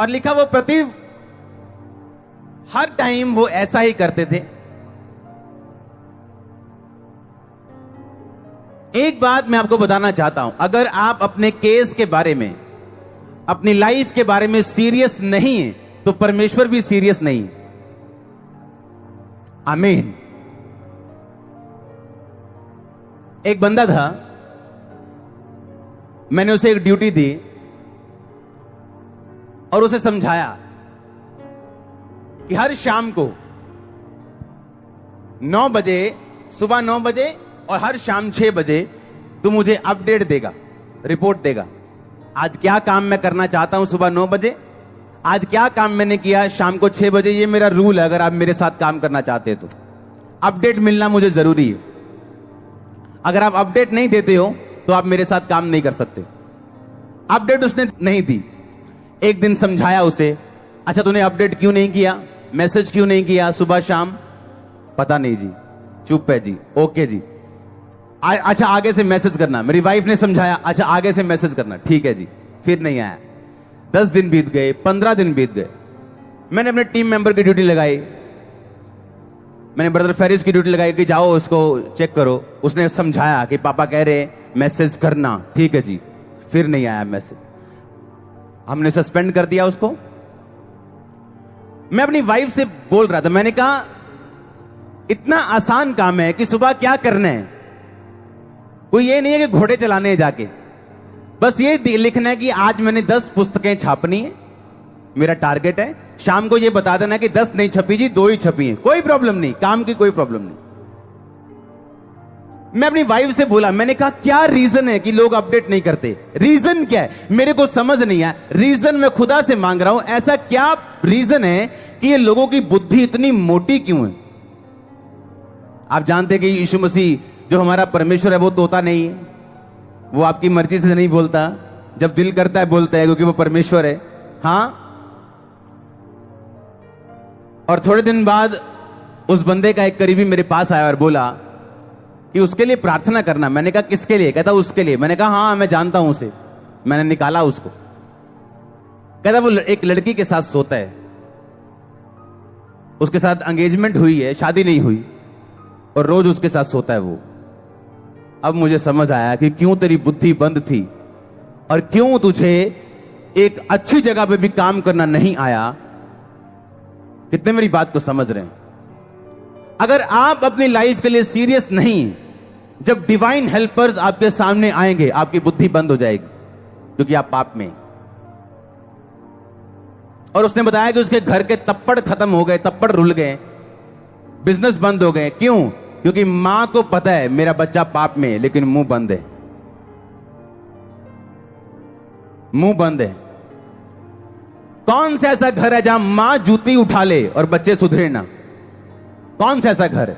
और लिखा वो प्रति हर टाइम वो ऐसा ही करते थे। एक बात मैं आपको बताना चाहता हूं, अगर आप अपने केस के बारे में, अपनी लाइफ के बारे में सीरियस नहीं है तो परमेश्वर भी सीरियस नहीं। आमीन। एक बंदा था, मैंने उसे एक ड्यूटी दी और उसे समझाया कि हर शाम को 9 बजे, सुबह 9 बजे और हर शाम 6 बजे तू मुझे अपडेट देगा, रिपोर्ट देगा। आज क्या काम मैं करना चाहता हूं सुबह 9 बजे, आज क्या काम मैंने किया शाम को 6 बजे। ये मेरा रूल है, अगर आप मेरे साथ काम करना चाहते हैं तो अपडेट मिलना मुझे जरूरी है। अगर आप अपडेट नहीं देते हो तो आप मेरे साथ काम नहीं कर सकते। अपडेट उसने नहीं दी। एक दिन समझाया उसे, अच्छा तूने अपडेट क्यों नहीं किया, मैसेज क्यों नहीं किया सुबह शाम? पता नहीं जी, चुप है जी, ओके जी। अच्छा आगे से मैसेज करना। मेरी वाइफ ने समझाया, अच्छा आगे से मैसेज करना, ठीक है जी। फिर नहीं आया। 10 दिन बीत गए, 15 दिन बीत गए। मैंने अपने टीम मेंबर की ड्यूटी लगाई, मैंने ब्रदर फेरिस की ड्यूटी लगाई कि जाओ उसको चेक करो। उसने समझाया कि पापा कह रहे मैसेज करना, ठीक है जी। फिर नहीं आया मैसेज, हमने सस्पेंड कर दिया उसको। मैं अपनी वाइफ से बोल रहा था, मैंने कहा इतना आसान काम है कि सुबह क्या करना है, कोई ये नहीं है कि घोड़े चलाने हैं जाके, बस ये लिखना है कि आज मैंने 10 पुस्तकें छापनी है, मेरा टारगेट है। शाम को ये बता देना कि 10 नहीं छपी जी, 2 ही छपी हैं, कोई प्रॉब्लम नहीं, काम की कोई प्रॉब्लम नहीं। मैं अपनी वाइफ से बोला, मैंने कहा क्या रीजन है कि लोग अपडेट नहीं करते, रीजन क्या है, मेरे को समझ नहीं आया। रीजन मैं खुदा से मांग रहा हूं, ऐसा क्या रीजन है कि ये लोगों की बुद्धि इतनी मोटी क्यों है? आप जानते हैं कि यीशु मसीह जो हमारा परमेश्वर है वो तोता नहीं है, वो आपकी मर्जी से नहीं बोलता, जब दिल करता है बोलता है, क्योंकि वो परमेश्वर है। हां, और थोड़े दिन बाद उस बंदे का एक करीबी मेरे पास आया और बोला कि उसके लिए प्रार्थना करना। मैंने कहा किसके लिए? कहता उसके लिए। मैंने कहा हाँ मैं जानता हूं उसे। मैंने निकाला उसको, कहता वो एक लड़की के साथ सोता है, उसके साथ एंगेजमेंट हुई है, शादी नहीं हुई, और रोज उसके साथ सोता है वो। अब मुझे समझ आया कि क्यों तेरी बुद्धि बंद थी और क्यों तुझे एक अच्छी जगह पे भी काम करना नहीं आया। कितने मेरी बात को समझ रहे हैं? अगर आप अपनी लाइफ के लिए सीरियस नहीं, जब डिवाइन हेल्पर्स आपके सामने आएंगे आपकी बुद्धि बंद हो जाएगी, क्योंकि आप पाप में। और उसने बताया कि उसके घर के तप्पड़ खत्म हो गए, तप्पड़ रुल गए, बिजनेस बंद हो गए। क्यों? क्योंकि मां को पता है मेरा बच्चा पाप में है, लेकिन मुंह बंद है, मुंह बंद है। कौन सा ऐसा घर है जहां मां जूती उठा ले और बच्चे सुधरे ना? कौन सा ऐसा घर है?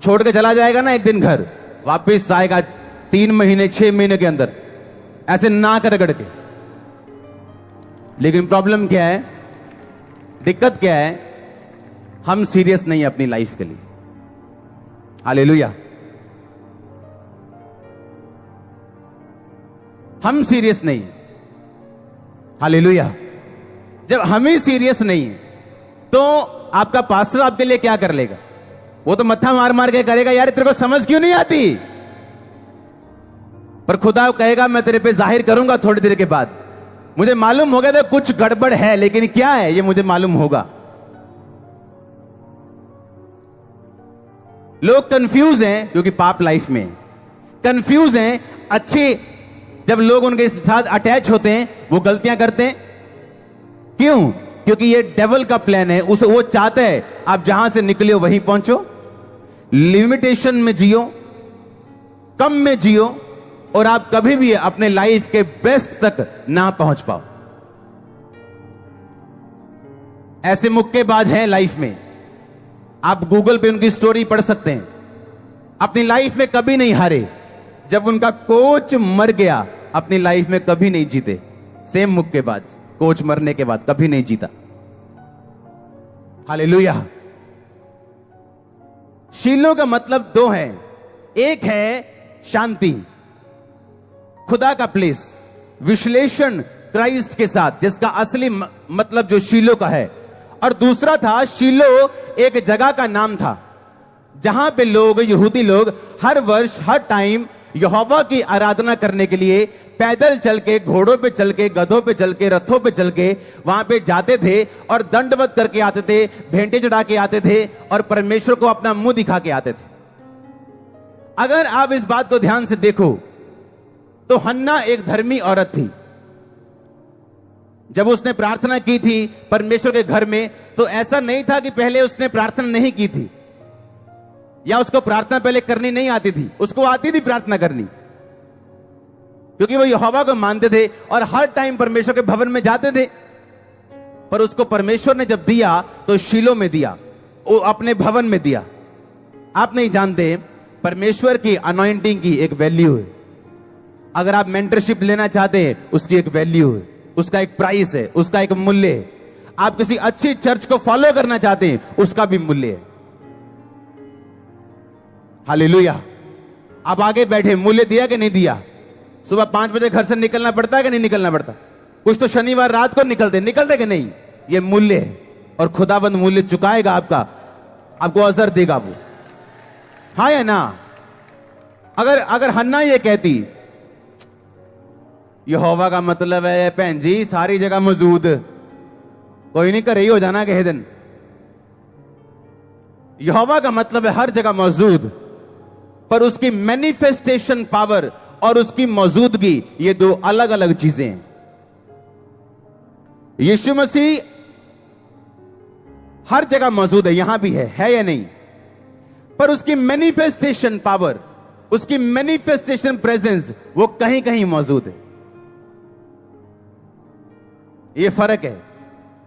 छोड़ के चला जाएगा ना एक दिन घर, वापिस आएगा 3 महीने 6 महीने के अंदर ऐसे नाक रगड़ के। लेकिन प्रॉब्लम क्या है, दिक्कत क्या है? हम सीरियस नहीं है अपनी लाइफ के लिए। हालेलुया। हम सीरियस नहीं है। हालेलुया। जब हम ही सीरियस नहीं है तो आपका पास्टर आपके लिए क्या कर लेगा? वो तो मत्था मार मार के करेगा, यार तेरे को समझ क्यों नहीं आती? पर खुदा कहेगा मैं तेरे पे जाहिर करूंगा थोड़ी देर के बाद। मुझे मालूम हो गया था कुछ गड़बड़ है, लेकिन क्या है ये मुझे मालूम होगा। लोग कंफ्यूज हैं क्योंकि पाप लाइफ में कंफ्यूज हैं। अच्छे जब लोग उनके साथ अटैच होते हैं वो गलतियां करते हैं। क्यों? क्योंकि ये डेविल का प्लान है। उसे वो चाहता है आप जहां से निकले हो वहीं पहुंचो, लिमिटेशन में जियो, कम में जियो, और आप कभी भी अपने लाइफ के बेस्ट तक ना पहुंच पाओ। ऐसे मुक्केबाज हैं लाइफ में, आप गूगल पे उनकी स्टोरी पढ़ सकते हैं। अपनी लाइफ में कभी नहीं हारे। जब उनका कोच मर गया अपनी लाइफ में कभी नहीं जीते। सेम मुक्केबाज कोच मरने के बाद कभी नहीं जीता। हालेलुया। शीलो का मतलब 2 है। एक है शांति, खुदा का प्लेस, विश्लेषण क्राइस्ट के साथ, जिसका असली मतलब जो शीलो का है। और दूसरा था, शीलो एक जगह का नाम था जहां पे लोग, यहूदी लोग हर वर्ष हर टाइम यहोवा की आराधना करने के लिए पैदल चल के, घोड़ों पे चल के, गधों पे चल के, रथों पे चल के वहां पे जाते थे और दंडवत करके आते थे, भेंटे चढ़ा के आते थे और परमेश्वर को अपना मुंह दिखा के आते थे। अगर आप इस बात को ध्यान से देखो तो हन्ना एक धर्मी औरत थी। जब उसने प्रार्थना की थी परमेश्वर के घर में, तो ऐसा नहीं था कि पहले उसने प्रार्थना नहीं की थी या उसको प्रार्थना पहले करनी नहीं आती थी। उसको आती थी प्रार्थना करनी, क्योंकि वो यहोवा को मानते थे और हर टाइम परमेश्वर के भवन में जाते थे। पर उसको परमेश्वर ने जब दिया तो शीलो में दिया, वो अपने भवन में दिया। आप नहीं जानते, परमेश्वर की अनॉइंटिंग की एक वैल्यू है। अगर आप मेंटरशिप लेना चाहते हैं, उसकी एक वैल्यू है, उसका एक प्राइस है, उसका एक मूल्य है। आप किसी अच्छी चर्च को फॉलो करना चाहते हैं, उसका भी मूल्य है। हालेलुया। आप आगे बैठे, मूल्य दिया कि नहीं दिया? सुबह 5 बजे घर से निकलना पड़ता है कि नहीं निकलना पड़ता? कुछ तो शनिवार रात को निकलते कि नहीं? ये मूल्य है और खुदाबंद मूल्य चुकाएगा आपका, आपको अजर देगा वो। हाँ या ना? अगर हन्ना ये कहती, यहोवा का मतलब है भैन जी सारी जगह मौजूद, कोई नहीं करे ही हो जाना कहे दिन। यहोवा का मतलब है हर जगह मौजूद, पर उसकी मैनिफेस्टेशन पावर और उसकी मौजूदगी, ये दो अलग अलग चीजें हैं। यीशु मसीह हर जगह मौजूद है, यहां भी है या नहीं? पर उसकी मैनिफेस्टेशन पावर, उसकी मैनिफेस्टेशन प्रेजेंस, वो कहीं कहीं मौजूद है। ये फर्क है।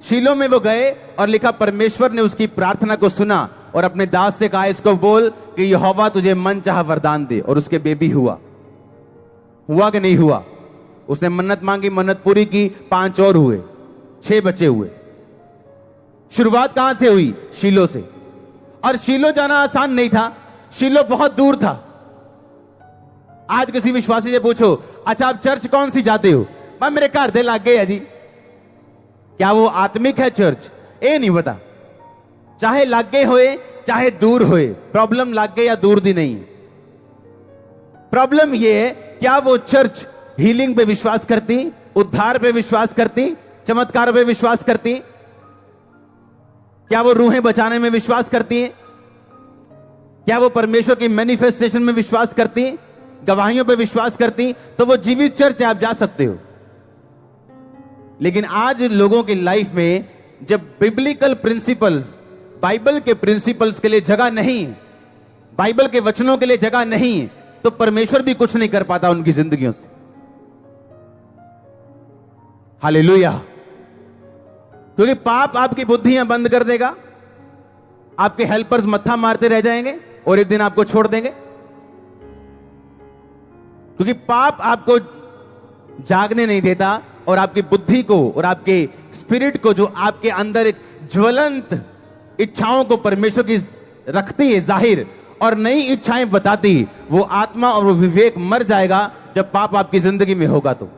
शीलो में वो गए और लिखा, परमेश्वर ने उसकी प्रार्थना को सुना और अपने दास से कहा, इसको बोल कि यहोवा तुझे मन चाहा वरदान दे। और उसके बेबी हुआ कि नहीं हुआ? उसने मन्नत मांगी, मन्नत पूरी की, 5 और हुए, 6 बच्चे हुए। शुरुआत कहां से हुई? शीलो से। और शीलो जाना आसान नहीं था, शीलो बहुत दूर था। आज किसी विश्वासी से पूछो, अच्छा आप चर्च कौन सी जाते हो? मैं मेरे घर दे लाग गए है जी। क्या वो आत्मिक है चर्च? ये नहीं पता। चाहे लागे होए चाहे दूर होए, प्रॉब्लम लागे या दूर दी नहीं। प्रॉब्लम ये है, क्या वो चर्च हीलिंग पे विश्वास करती, उद्धार पे विश्वास करती, चमत्कार पे विश्वास करती? क्या वो रूहें बचाने में विश्वास करती हैं? क्या वो परमेश्वर की मैनिफेस्टेशन में विश्वास करती, गवाहियों पे विश्वास करती? तो वो जीवित चर्च है, आप जा सकते हो। लेकिन आज लोगों की लाइफ में जब बिब्लिकल प्रिंसिपल्स, बाइबल के प्रिंसिपल्स के लिए जगह नहीं, बाइबल के वचनों के लिए जगह नहीं, तो परमेश्वर भी कुछ नहीं कर पाता उनकी जिंदगियों से। हालेलुया। क्योंकि पाप आपकी बुद्धियां बंद कर देगा, आपके हेल्पर्स मत्था मारते रह जाएंगे और एक दिन आपको छोड़ देंगे। क्योंकि पाप आपको जागने नहीं देता और आपकी बुद्धि को और आपके स्पिरिट को, जो आपके अंदर एक ज्वलंत इच्छाओं को परमेश्वर की रखती है जाहिर और नई इच्छाएं बताती, वो आत्मा और वो विवेक मर जाएगा जब पाप आपकी जिंदगी में होगा तो।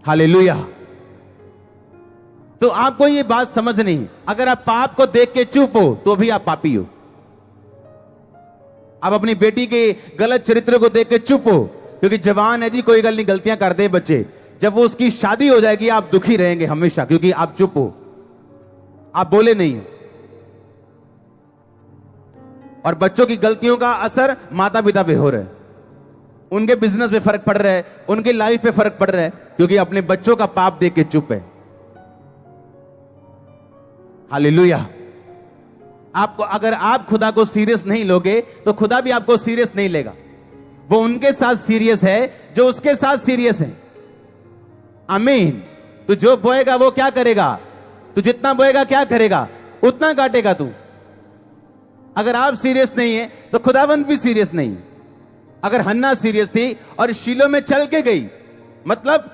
हालेलुया। तो आपको ये बात समझ नहीं, अगर आप पाप को देख के चुप हो तो भी आप पापी हो। आप अपनी बेटी के गलत चरित्र को देख के चुप हो, क्योंकि जवान है जी, कोई गल नहीं, गलतियां कर दे बच्चे। जब वो उसकी शादी हो जाएगी आप दुखी रहेंगे हमेशा, क्योंकि आप चुप हो, आप बोले नहीं हो। और बच्चों की गलतियों का असर माता पिता पे हो रहा है, उनके बिजनेस पे फर्क पड़ रहा है, उनकी लाइफ पे फर्क पड़ रहा है, क्योंकि अपने बच्चों का पाप देख के चुप है। हालेलुया। आपको, अगर आप खुदा को सीरियस नहीं लोगे तो खुदा भी आपको सीरियस नहीं लेगा। वो उनके साथ सीरियस है जो उसके साथ सीरियस है। आमीन। तो जो बोएगा वो क्या करेगा? तू जितना बोएगा क्या करेगा? उतना काटेगा तू। अगर आप सीरियस नहीं है तो खुदाबंद भी सीरियस नहीं। अगर हन्ना सीरियस थी और शीलो में चल के गई, मतलब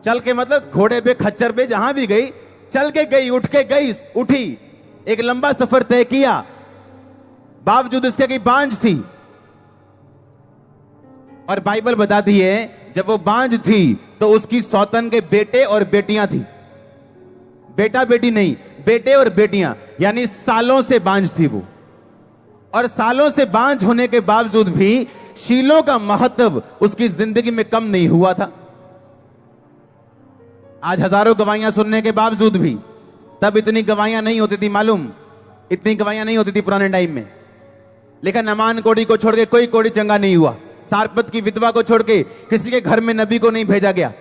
चल के मतलब घोड़े पे, खच्चर पे, जहां भी गई चल के गई, उठ के गई, उठी, एक लंबा सफर तय किया, बावजूद इसके की बांझ थी। और बाइबल बताती है जब वो बांझ थी तो उसकी सौतन के बेटे और बेटियां थी। बेटा बेटी नहीं, बेटे और बेटियां, यानी सालों से बांझ थी वो। और सालों से बांझ होने के बावजूद भी शीलो का महत्व उसकी जिंदगी में कम नहीं हुआ था। आज हजारों गवाहियां सुनने के बावजूद भी, तब इतनी गवाहियां नहीं होती थी, मालूम, इतनी गवाहियां नहीं होती थी पुराने टाइम में। लेकिन नमान कोड़ी को छोड़ के कोई कोड़ी चंगा नहीं हुआ। सारपत की विधवा को छोड़ के किसी के घर में नबी को नहीं भेजा गया।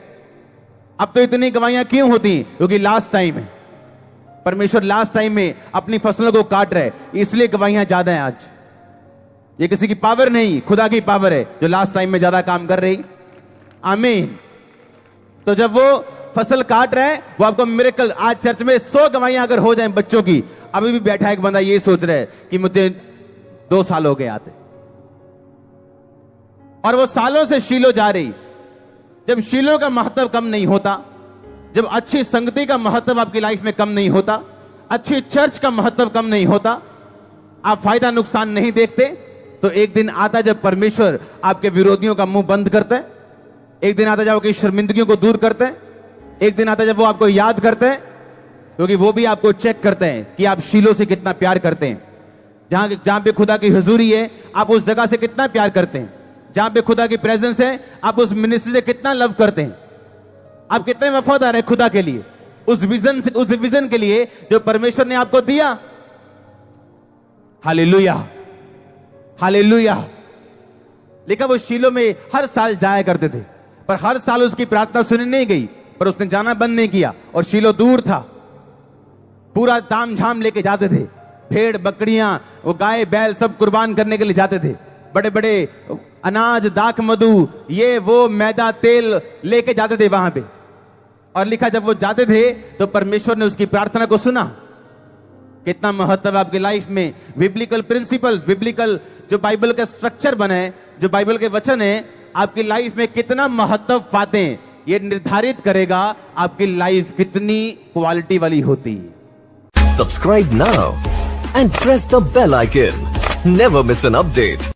अब तो इतनी गवाहियां क्यों होती? क्योंकि लास्ट टाइम है, परमेश्वर लास्ट टाइम में अपनी फसलों को काट रहे, इसलिए गवाहियां ज्यादा हैं आज। ये किसी की पावर नहीं, खुदा की पावर है जो लास्ट टाइम में ज्यादा काम कर रही। आमीन। तो जब वो फसल काट रहे हैं, वो आपको मिरेकल, आज चर्च में 100 गवाहियां अगर हो जाएं बच्चों की, अभी भी बैठा एक बंदा ये सोच रहा है कि मुझे 2 साल हो गए आते, और वो सालों से शीलो जा रही। जब शीलो का महत्व कम नहीं होता, जब अच्छी संगति का महत्व आपकी लाइफ में कम नहीं होता, अच्छी चर्च का महत्व कम नहीं होता, आप फायदा नुकसान नहीं देखते, तो एक दिन आता जब परमेश्वर आपके विरोधियों का मुंह बंद करता है। एक दिन आता जब आपकी शर्मिंदगियों को दूर करते हैं। एक दिन आता जब वो आपको याद करते हैं, क्योंकि वो भी आपको चेक करते हैं कि आप शीलो से कितना प्यार करते हैं। जहां पे खुदा की हुजूरी है, आप उस जगह से कितना प्यार करते हैं। जहां पे खुदा की प्रेजेंस है, आप उस मिनिस्ट्री से कितना लव करते हैं। आप कितने वफादार हैं खुदा के लिए, उस विजन के लिए जो परमेश्वर ने आपको दिया। Hallelujah, hallelujah. लेकिन वो शीलो में हर साल जाया करते थे, पर हर साल उसकी प्रार्थना सुनी नहीं गई, पर उसने जाना बंद नहीं किया। और शीलो दूर था, पूरा ताम झाम लेके जाते थे, भेड़ बकरियां, वो गाय बैल सब कुर्बान करने के लिए जाते थे। बड़े बड़े अनाज, दाख मधु, ये वो मैदा तेल लेके जाते थे वहां पे। और लिखा जब वो जाते थे तो परमेश्वर ने उसकी प्रार्थना को सुना। कितना महत्व आपकी लाइफ में बिब्लिकल प्रिंसिपल्स, बिब्लिकल जो बाइबल का स्ट्रक्चर बना है, जो बाइबल के वचन है, आपकी लाइफ में कितना महत्व पाते हैं, ये निर्धारित करेगा आपकी लाइफ कितनी क्वालिटी वाली होती है। Subscribe now and press the bell icon. Never miss an update.